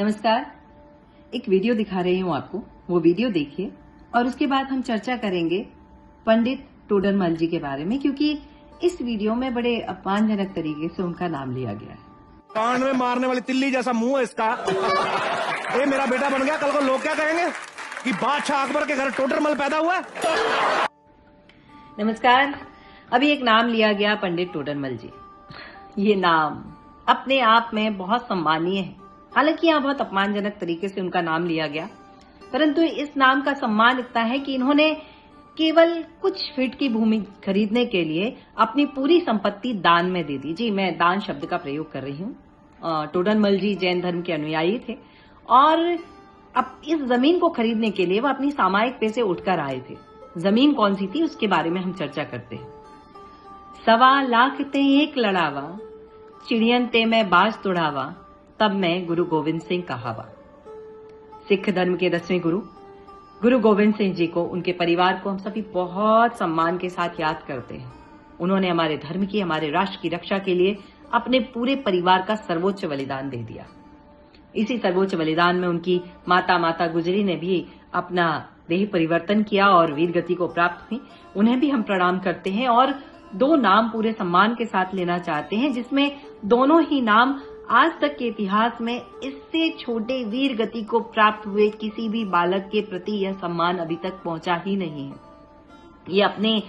नमस्कार। एक वीडियो दिखा रही हूँ आपको, वो वीडियो देखिए और उसके बाद हम चर्चा करेंगे पंडित टोडरमल जी के बारे में, क्योंकि इस वीडियो में बड़े अपमानजनक तरीके से उनका नाम लिया गया है। कान में मारने वाली तिल्ली जैसा मुंह है इसका। ये मेरा बेटा बन गया, कल को लोग क्या कहेंगे कि बादशाह अकबर के घर टोडरमल पैदा हुआ है। नमस्कार। अभी एक नाम लिया गया पंडित टोडरमल जी। ये नाम अपने आप में बहुत सम्मानीय है। हालांकि यहाँ बहुत अपमानजनक तरीके से उनका नाम लिया गया, परंतु इस नाम का सम्मान इतना है कि इन्होंने केवल कुछ फीट की भूमि खरीदने के लिए अपनी पूरी संपत्ति दान में दे दी। जी, मैं दान शब्द का प्रयोग कर रही हूँ। टोडरमल जी जैन धर्म के अनुयायी थे और अब इस जमीन को खरीदने के लिए वो अपनी सामायिक पैसे उठकर आए थे। जमीन कौन सी थी उसके बारे में हम चर्चा करते हैं। 1.25 लाख ते एक लड़ावा, चिड़ियन ते मैं बाज तुड़ावा, तब मैं गुरु गोविंद सिंह कहावा। सिख धर्म के 10वें गुरु गोविंद सिंह जी को, उनके परिवार को हम सभी बहुत सम्मान के साथ याद करते हैं। उन्होंने हमारे धर्म की, हमारे राष्ट्र की रक्षा के लिए अपने पूरे परिवार का सर्वोच्च बलिदान दे दिया। इसी सर्वोच्च बलिदान में उनकी माता गुजरी ने भी अपना देह परिवर्तन किया और वीर गति को प्राप्त हुई। उन्हें भी हम प्रणाम करते हैं और 2 नाम पूरे सम्मान के साथ लेना चाहते हैं, जिसमें दोनों ही नाम आज तक के इतिहास में इससे छोटे वीर गति को प्राप्त हुए किसी भी बालक के प्रति यह सम्मान अभी तक पहुंचा ही नहीं है। ये अपने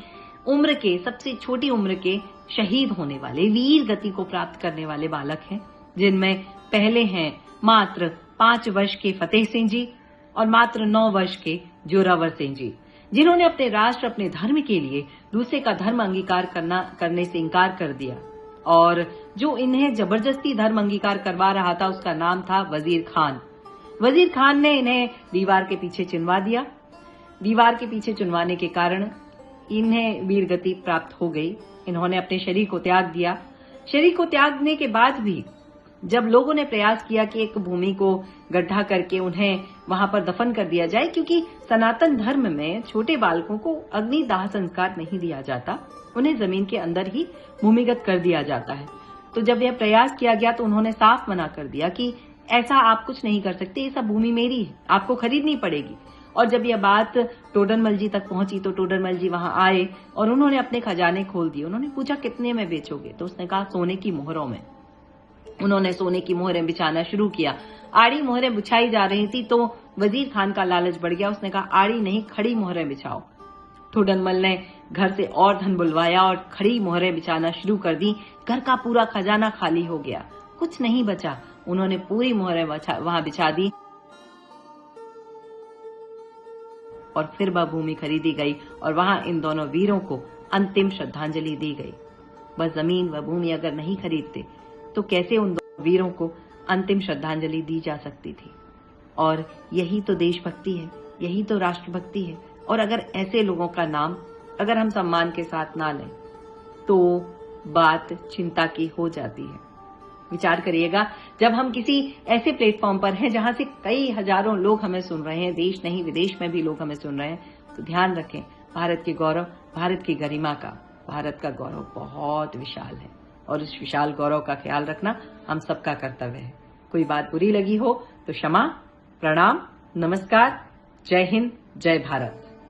उम्र के, सबसे छोटी उम्र के शहीद होने वाले, वीर गति को प्राप्त करने वाले बालक हैं, जिनमें पहले हैं मात्र 5 वर्ष के फतेह सिंह जी और मात्र 9 वर्ष के जोरावर सिंह जी, जिन्होंने अपने राष्ट्र, अपने धर्म के लिए दूसरे का धर्म अंगीकार करने से इनकार कर दिया। और जो इन्हें जबरदस्ती धर्म अंगीकार करवा रहा था उसका नाम था वजीर खान। वजीर खान ने इन्हें दीवार के पीछे चुनवा दिया। दीवार के पीछे चुनवाने के कारण इन्हें वीर गति प्राप्त हो गई। इन्होंने अपने शरीर को त्याग दिया। शरीर को त्यागने के बाद भी जब लोगों ने प्रयास किया कि एक भूमि को गड्ढा करके उन्हें वहां पर दफन कर दिया जाए, क्योंकि सनातन धर्म में छोटे बालकों को अग्निदाह संस्कार नहीं दिया जाता, उन्हें जमीन के अंदर ही भूमिगत कर दिया जाता है। तो जब यह प्रयास किया गया तो उन्होंने साफ मना कर दिया कि ऐसा आप कुछ नहीं कर सकते, ये सब भूमि मेरी है, आपको खरीदनी पड़ेगी। और जब यह बात टोडरमल जी तक पहुंची तो टोडरमल जी वहां आए और उन्होंने अपने खजाने खोल दिए। उन्होंने पूछा कितने में बेचोगे, तो उसने कहा सोने की मोहरों में। उन्होंने सोने की मोहरें बिछाना शुरू किया। आड़ी मोहरें बिछाई जा रही थी तो वजीर खान का लालच बढ़ गया। उसने कहा आड़ी नहीं, खड़ी मोहरें बिछाओ। टोडरमल ने घर से और धन बुलवाया और खड़ी मोहरें बिछाना शुरू कर दी। घर का पूरा खजाना खाली हो गया, कुछ नहीं बचा। उन्होंने पूरी मोहरें वहां बिछा दी और फिर वह भूमि खरीदी गई और वहां इन दोनों वीरों को अंतिम श्रद्धांजलि दी गई। वह जमीन, वह भूमि अगर नहीं खरीदते तो कैसे उन दोनों वीरों को अंतिम श्रद्धांजलि दी जा सकती थी। और यही तो देशभक्ति है, यही तो राष्ट्रभक्ति है। और अगर ऐसे लोगों का नाम अगर हम सम्मान के साथ ना लें तो बात चिंता की हो जाती है। विचार करिएगा, जब हम किसी ऐसे प्लेटफॉर्म पर हैं जहां से कई हजारों लोग हमें सुन रहे हैं, देश नहीं विदेश में भी लोग हमें सुन रहे हैं, तो ध्यान रखें भारत के गौरव, भारत की गरिमा का, भारत का गौरव बहुत विशाल है और उस विशाल गौरव का ख्याल रखना हम सबका कर्तव्य है। कोई बात बुरी लगी हो तो क्षमा, प्रणाम, नमस्कार, जय हिंद, जय भारत।